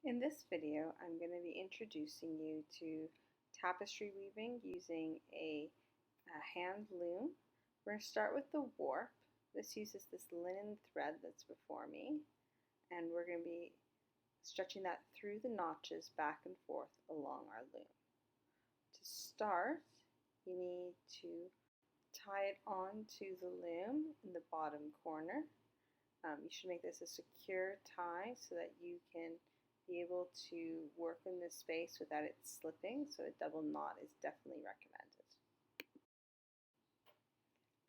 In this video, I'm going to be introducing you to tapestry weaving using a hand loom. We're going to start with the warp. This uses this linen thread that's before me, and we're going to be stretching that through the notches back and forth along our loom. To start, you need to tie it onto the loom in the bottom corner. You should make this a secure tie so that you can be able to work in this space without it slipping, so a double knot is definitely recommended.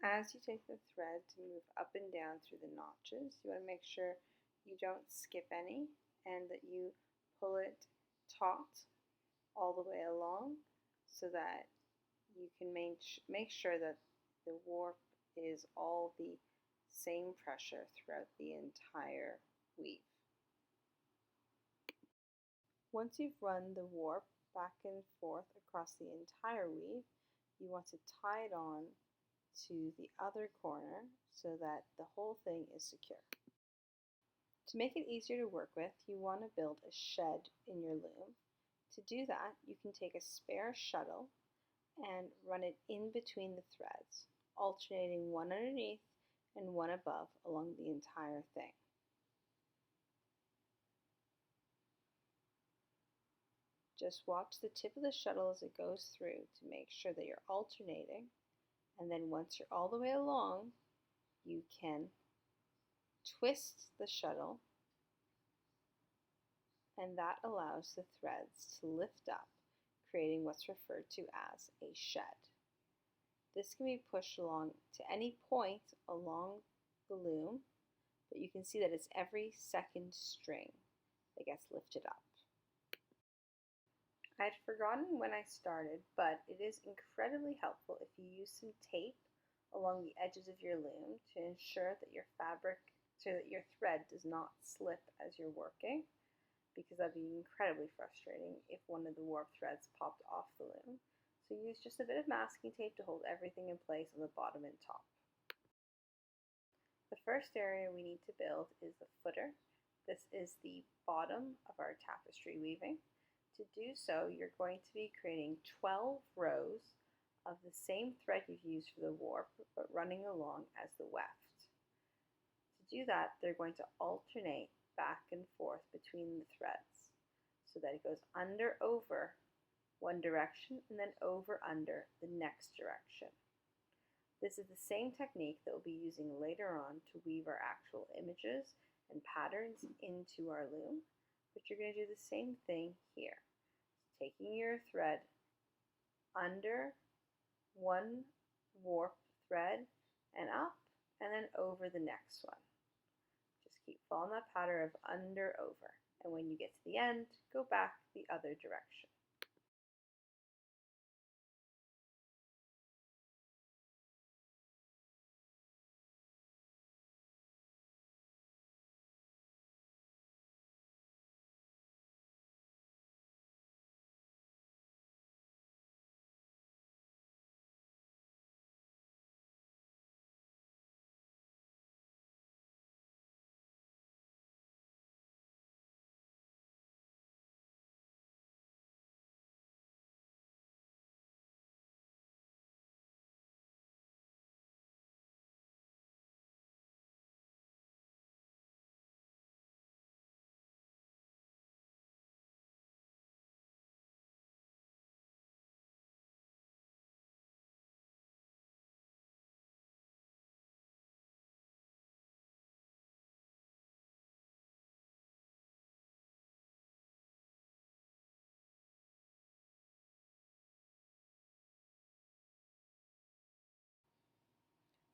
As you take the thread to move up and down through the notches, you want to make sure you don't skip any and that you pull it taut all the way along so that you can make sure that the warp is all the same pressure throughout the entire weave. Once you've run the warp back and forth across the entire weave, you want to tie it on to the other corner so that the whole thing is secure. To make it easier to work with, you want to build a shed in your loom. To do that, you can take a spare shuttle and run it in between the threads, alternating one underneath and one above along the entire thing. Just watch the tip of the shuttle as it goes through to make sure that you're alternating, and then once you're all the way along, you can twist the shuttle, and that allows the threads to lift up, creating what's referred to as a shed. This can be pushed along to any point along the loom, but you can see that it's every second string that gets lifted up. I had forgotten when I started, but it is incredibly helpful if you use some tape along the edges of your loom to ensure that your thread does not slip as you're working, because that'd be incredibly frustrating if one of the warp threads popped off the loom. So use just a bit of masking tape to hold everything in place on the bottom and top. The first area we need to build is the footer. This is the bottom of our tapestry weaving. To do so, you're going to be creating 12 rows of the same thread you've used for the warp, but running along as the weft. To do that, they're going to alternate back and forth between the threads so that it goes under, over one direction and then over, under the next direction. This is the same technique that we'll be using later on to weave our actual images and patterns into our loom, but you're going to do the same thing here. Taking your thread under one warp thread and up and then over the next one. Just keep following that pattern of under, over, and when you get to the end, go back the other direction.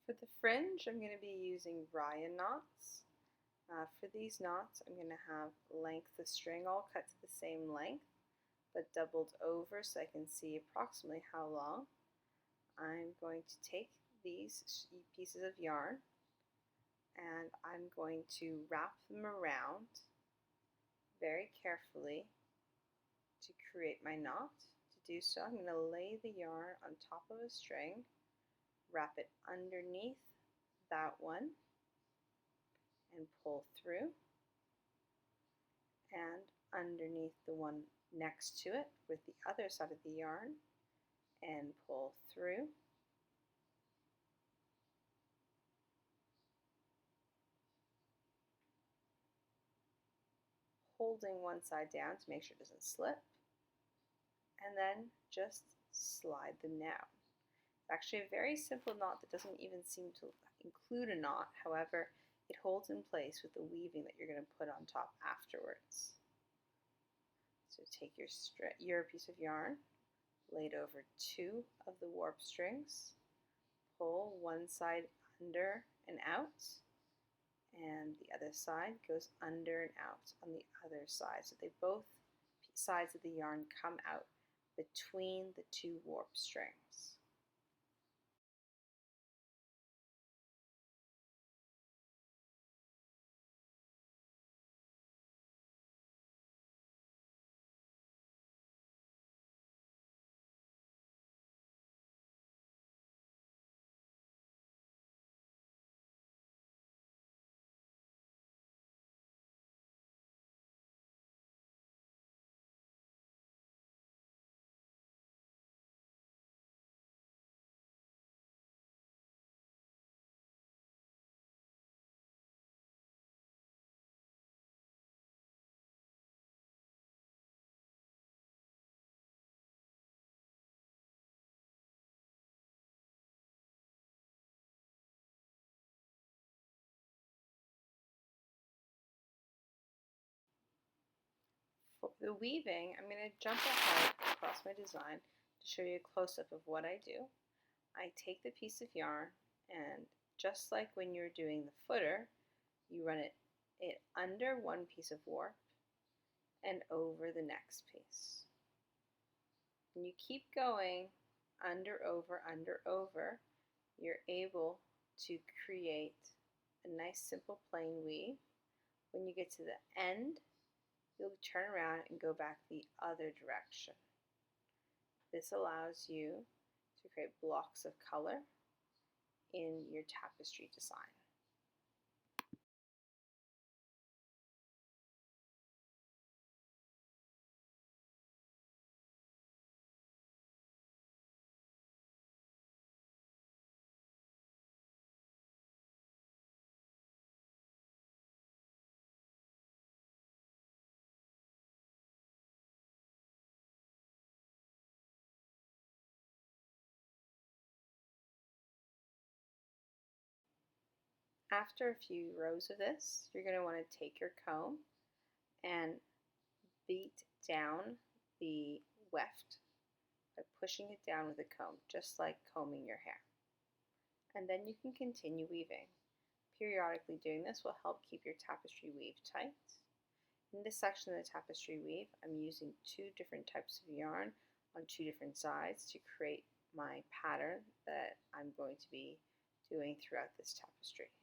For the fringe, I'm going to be using Rhya Knots. For these knots, I'm going to have length of string all cut to the same length, but doubled over so I can see approximately how long. I'm going to take these pieces of yarn and I'm going to wrap them around very carefully to create my knot. To do so, I'm going to lay the yarn on top of a string, wrap it underneath that one, and pull through. And underneath the one next to it with the other side of the yarn and pull through. Holding one side down to make sure it doesn't slip, and then just slide them down. It's actually a very simple knot that doesn't even seem to include a knot. However, it holds in place with the weaving that you're going to put on top afterwards. So take your piece of yarn, lay it over two of the warp strings, pull one side under and out, and the other side goes under and out on the other side. So they both sides of the yarn come out between the two warp strings. For the weaving, I'm going to jump ahead across my design to show you a close-up of what I do. I take the piece of yarn, and just like when you're doing the footer, you run it under one piece of warp and over the next piece. And you keep going under, over, you're able to create a nice simple plain weave. When you get to the end, you'll turn around and go back the other direction. This allows you to create blocks of color in your tapestry design. After a few rows of this, you're going to want to take your comb and beat down the weft by pushing it down with a comb, just like combing your hair. And then you can continue weaving. Periodically doing this will help keep your tapestry weave tight. In this section of the tapestry weave, I'm using two different types of yarn on two different sides to create my pattern that I'm going to be doing throughout this tapestry.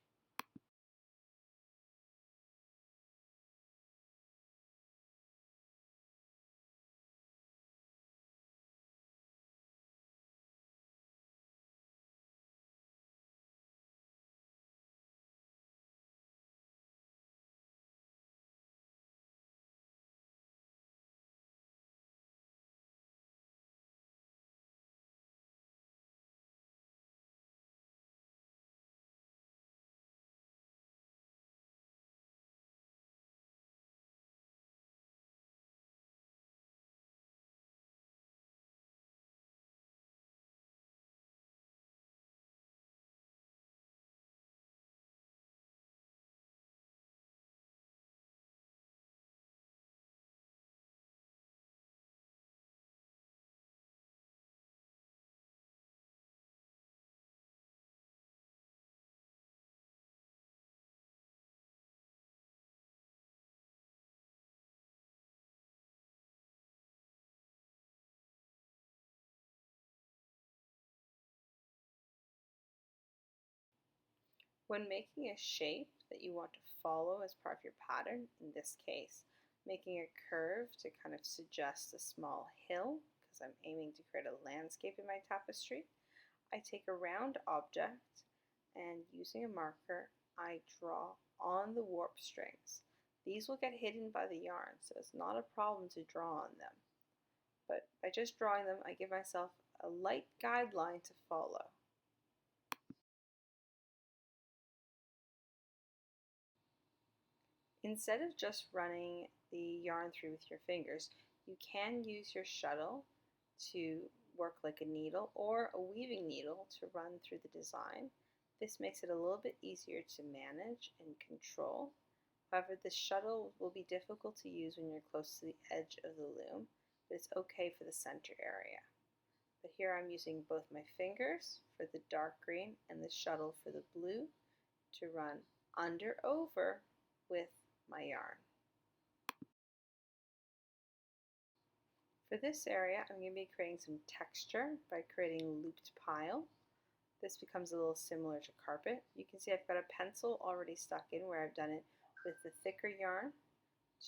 When making a shape that you want to follow as part of your pattern, in this case, making a curve to kind of suggest a small hill, because I'm aiming to create a landscape in my tapestry, I take a round object and using a marker, I draw on the warp strings These will get hidden by the yarn, so it's not a problem to draw on them. But by just drawing them, I give myself a light guideline to follow. Instead of just running the yarn through with your fingers, you can use your shuttle to work like a needle or a weaving needle to run through the design. This makes it a little bit easier to manage and control. However, the shuttle will be difficult to use when you're close to the edge of the loom, but it's okay for the center area. But here I'm using both my fingers for the dark green and the shuttle for the blue to run under over with my yarn. For this area, I'm going to be creating some texture by creating a looped pile. This becomes a little similar to carpet. You can see I've got a pencil already stuck in where I've done it with the thicker yarn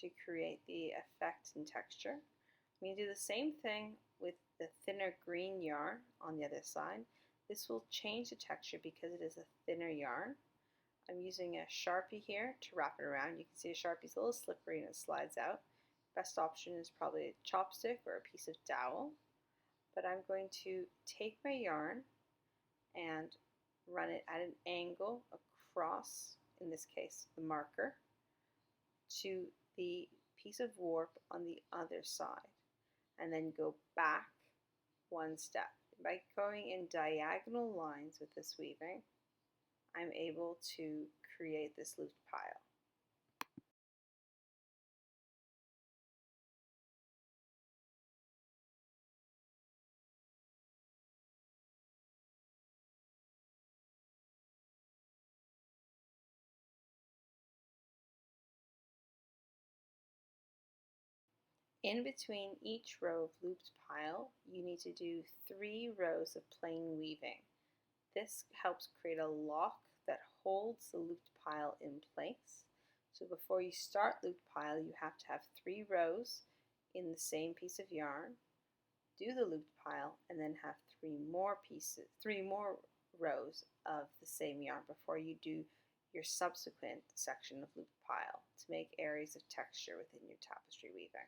to create the effect and texture. I'm going to do the same thing with the thinner green yarn on the other side. This will change the texture because it is a thinner yarn. I'm using a Sharpie here to wrap it around. You can see a Sharpie's a little slippery and it slides out. Best option is probably a chopstick or a piece of dowel. But I'm going to take my yarn and run it at an angle across, in this case, the marker, to the piece of warp on the other side, and then go back one step. By going in diagonal lines with this weaving, I'm able to create this looped pile. In between each row of looped pile, you need to do 3 rows of plain weaving. This helps create a lock that holds the looped pile in place. So before you start looped pile, you have to have 3 rows in the same piece of yarn, do the looped pile, and then have 3 more rows of the same yarn before you do your subsequent section of looped pile to make areas of texture within your tapestry weaving.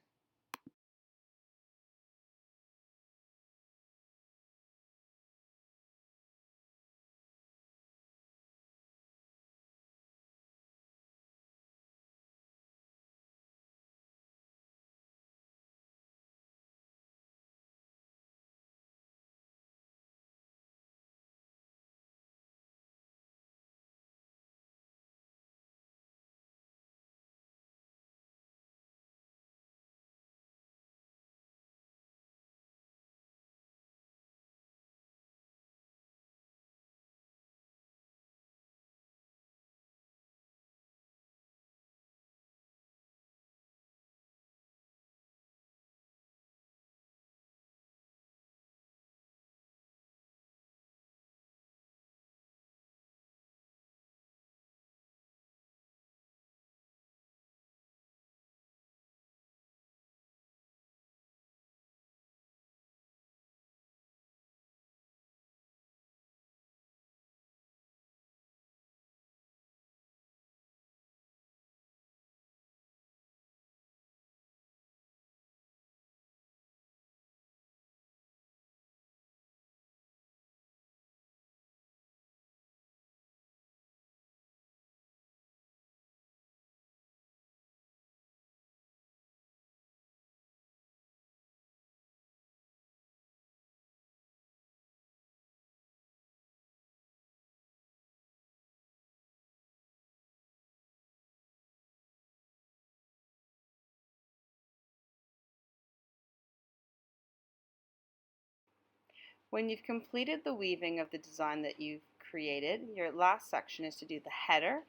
When you've completed the weaving of the design that you've created, your last section is to do the header.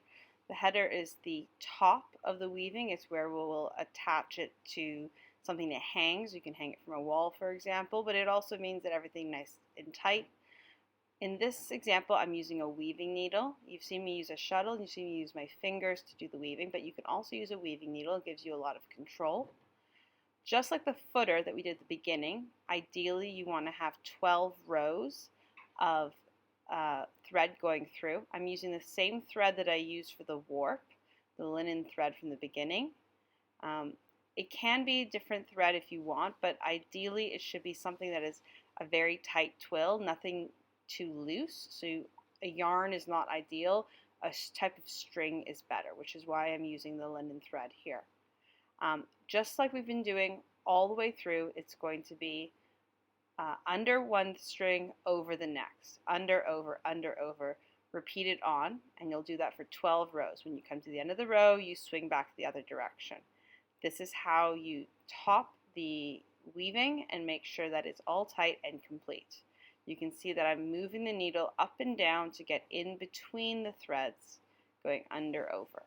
The header is the top of the weaving. It's where we will attach it to something that hangs. You can hang it from a wall, for example, but it also means that everything nice and tight. In this example, I'm using a weaving needle. You've seen me use a shuttle, you've seen me use my fingers to do the weaving, but you can also use a weaving needle. It gives you a lot of control. Just like the footer that we did at the beginning, ideally you want to have 12 rows of thread going through. I'm using the same thread that I used for the warp, the linen thread from the beginning. It can be a different thread if you want, but ideally it should be something that is a very tight twill, nothing too loose. So a yarn is not ideal. A type of string is better, which is why I'm using the linen thread here. Just like we've been doing all the way through, it's going to be under one string, over the next, under, over, repeat it on, and you'll do that for 12 rows. When you come to the end of the row, you swing back the other direction. This is how you top the weaving and make sure that it's all tight and complete. You can see that I'm moving the needle up and down to get in between the threads, going under, over.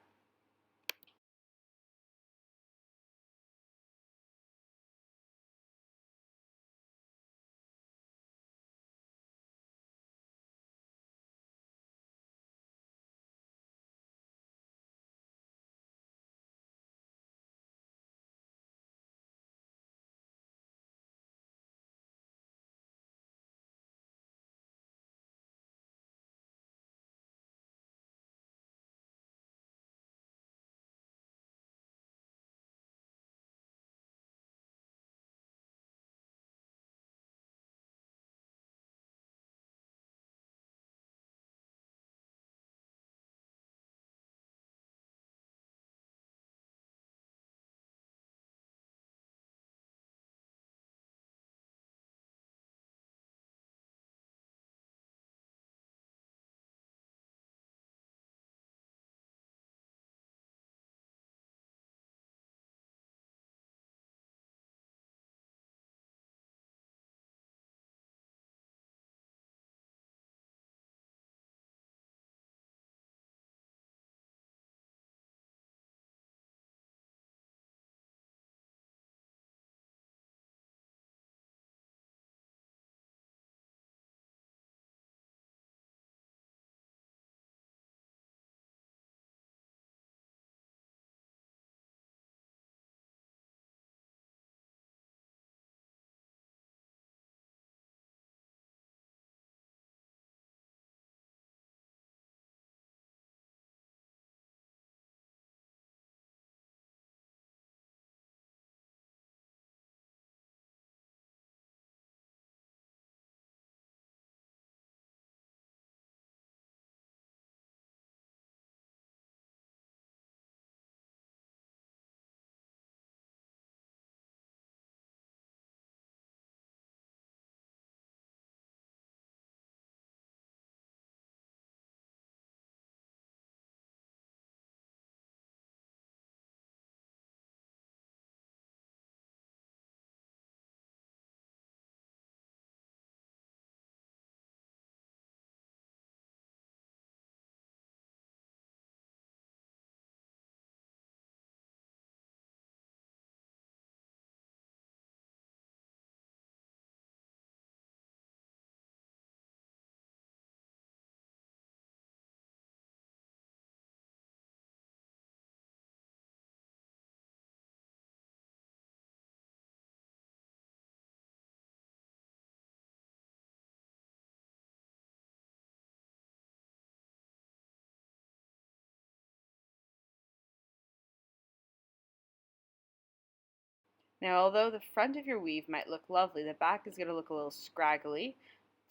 Now, although the front of your weave might look lovely, the back is going to look a little scraggly.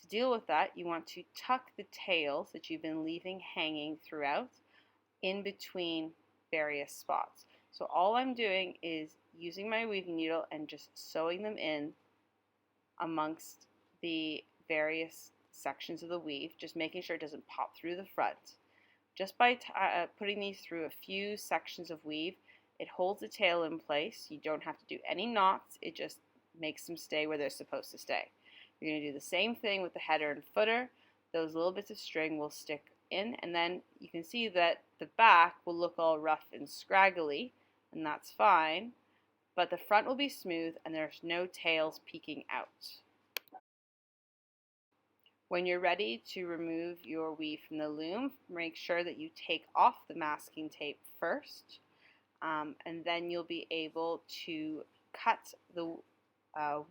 To deal with that, you want to tuck the tails that you've been leaving hanging throughout in between various spots. So all I'm doing is using my weaving needle and just sewing them in amongst the various sections of the weave, just making sure it doesn't pop through the front. Just by putting these through a few sections of weave, it holds the tail in place. You don't have to do any knots. It just makes them stay where they're supposed to stay. You're going to do the same thing with the header and footer. Those little bits of string will stick in, and then you can see that the back will look all rough and scraggly, and that's fine, but the front will be smooth and there's no tails peeking out. When you're ready to remove your weave from the loom, make sure that you take off the masking tape first, and then you'll be able to cut the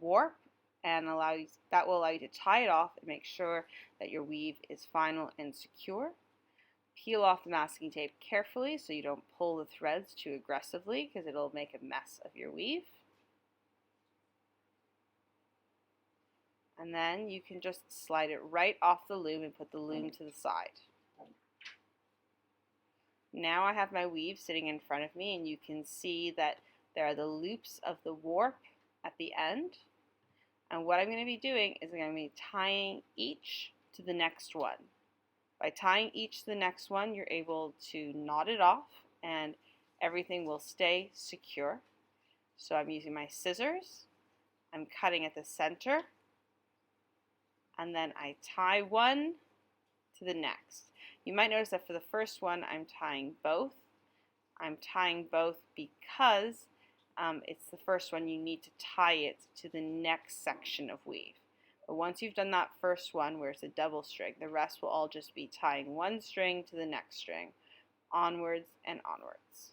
warp, and that will allow you to tie it off and make sure that your weave is final and secure. Peel off the masking tape carefully so you don't pull the threads too aggressively because it'll make a mess of your weave. And then you can just slide it right off the loom and put the loom to the side. Now I have my weave sitting in front of me, and you can see that there are the loops of the warp at the end. And what I'm going to be doing is I'm going to be tying each to the next one. By tying each to the next one, you're able to knot it off and everything will stay secure. So I'm using my scissors, I'm cutting at the center, and then I tie one to the next. You might notice that for the first one I'm tying both. I'm tying both because it's the first one, you need to tie it to the next section of weave. But once you've done that first one where it's a double string, the rest will all just be tying one string to the next string, onwards and onwards.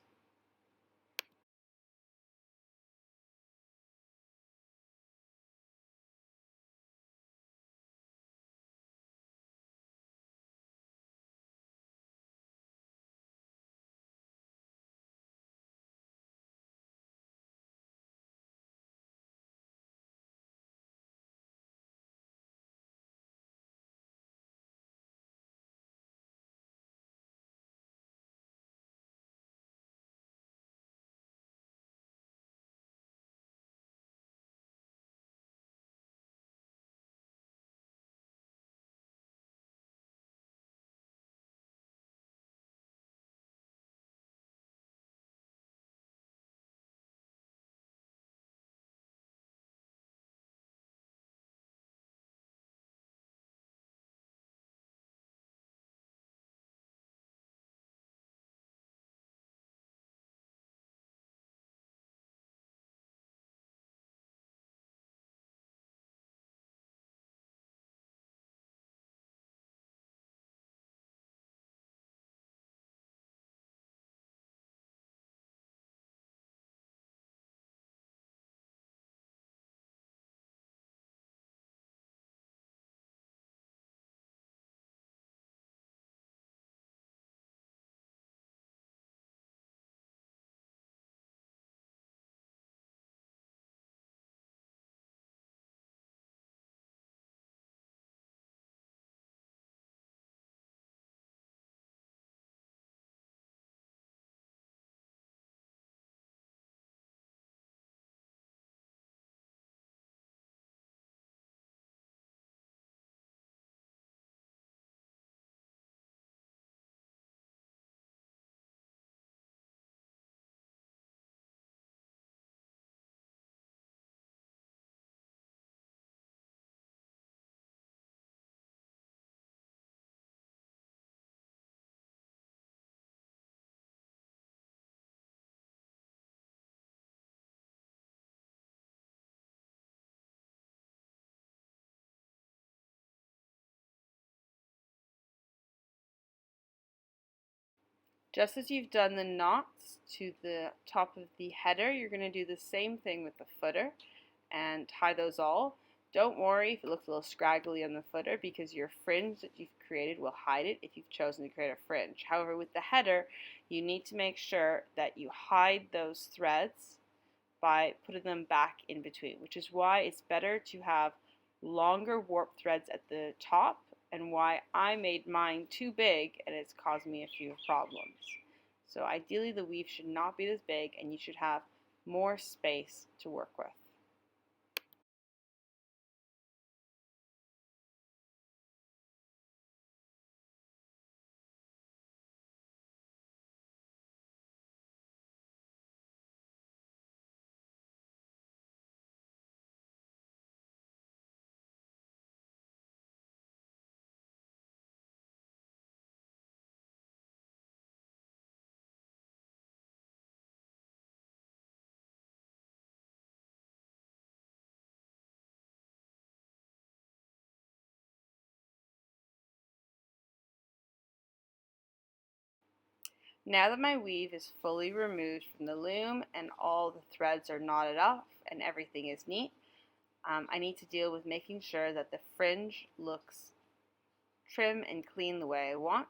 Just as you've done the knots to the top of the header, you're going to do the same thing with the footer and tie those all. Don't worry if it looks a little scraggly on the footer because your fringe that you've created will hide it if you've chosen to create a fringe. However, with the header, you need to make sure that you hide those threads by putting them back in between, which is why it's better to have longer warp threads at the top and why I made mine too big and it's caused me a few problems. So ideally the weave should not be this big and you should have more space to work with. Now that my weave is fully removed from the loom and all the threads are knotted off and everything is neat, I need to deal with making sure that the fringe looks trim and clean the way I want.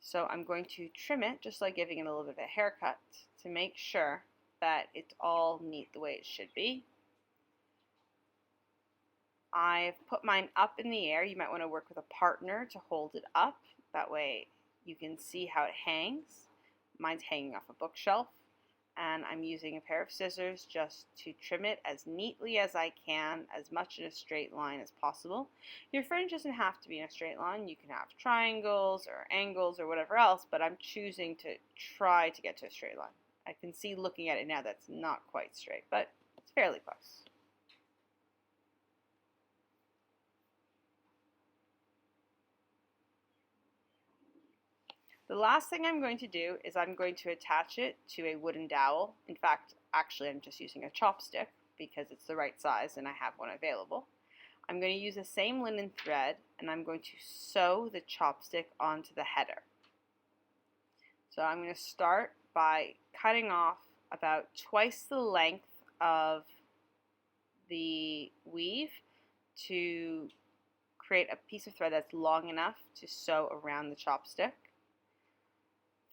So I'm going to trim it just like giving it a little bit of a haircut to make sure that it's all neat the way it should be. I've put mine up in the air. You might want to work with a partner to hold it up. That way you can see how it hangs. Mine's hanging off a bookshelf, and I'm using a pair of scissors just to trim it as neatly as I can, as much in a straight line as possible. Your fringe doesn't have to be in a straight line. You can have triangles or angles or whatever else, but I'm choosing to try to get to a straight line. I can see looking at it now that's not quite straight, but it's fairly close. The last thing I'm going to do is I'm going to attach it to a wooden dowel. In fact, actually I'm just using a chopstick because it's the right size and I have one available. I'm going to use the same linen thread and I'm going to sew the chopstick onto the header. So I'm going to start by cutting off about twice the length of the weave to create a piece of thread that's long enough to sew around the chopstick.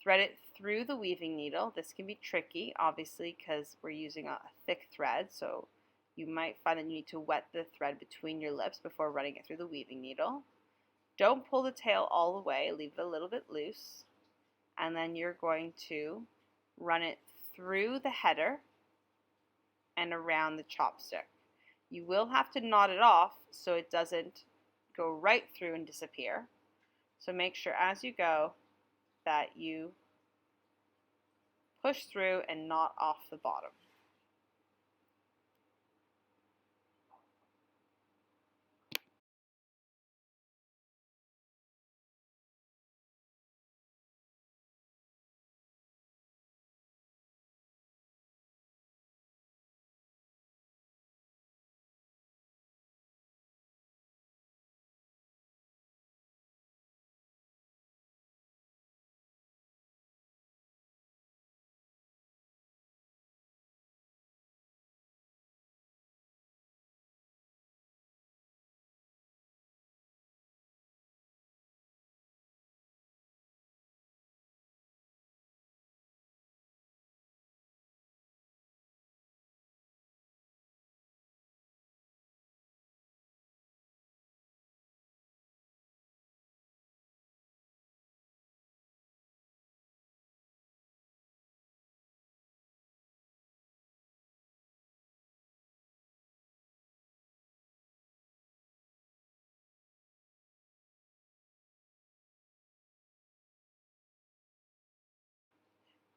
Thread it through the weaving needle. This can be tricky, obviously, because we're using a thick thread, so you might find that you need to wet the thread between your lips before running it through the weaving needle. Don't pull the tail all the way, leave it a little bit loose, and then you're going to run it through the header and around the chopstick. You will have to knot it off so it doesn't go right through and disappear. So make sure as you go that you push through and knot off the bottom.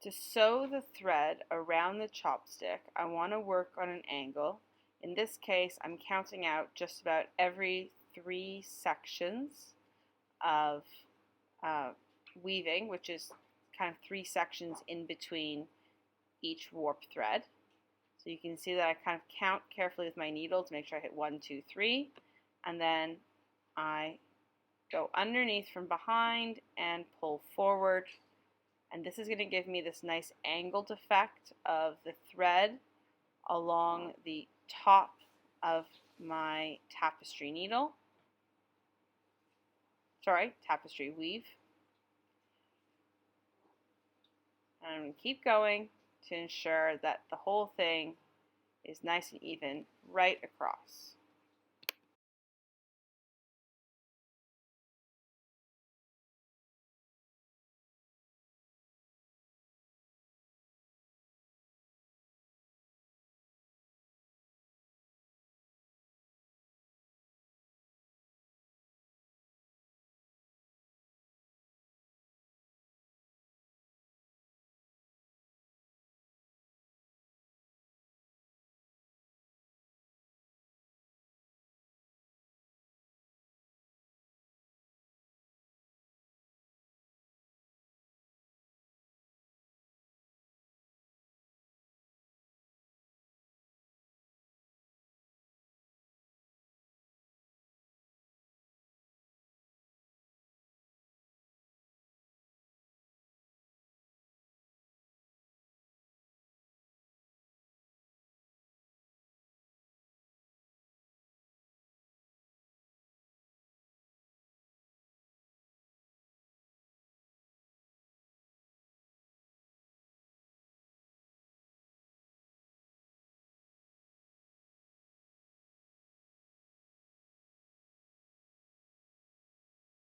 To sew the thread around the chopstick, I want to work on an angle. In this case, I'm counting out just about every 3 sections of weaving, which is kind of 3 sections in between each warp thread. So you can see that I kind of count carefully with my needle to make sure I hit 1, 2, 3, and then I go underneath from behind and pull forward. And this is going to give me this nice angled effect of the thread along the top of my tapestry needle. Sorry, tapestry weave. And I'm going to keep going to ensure that the whole thing is nice and even right across.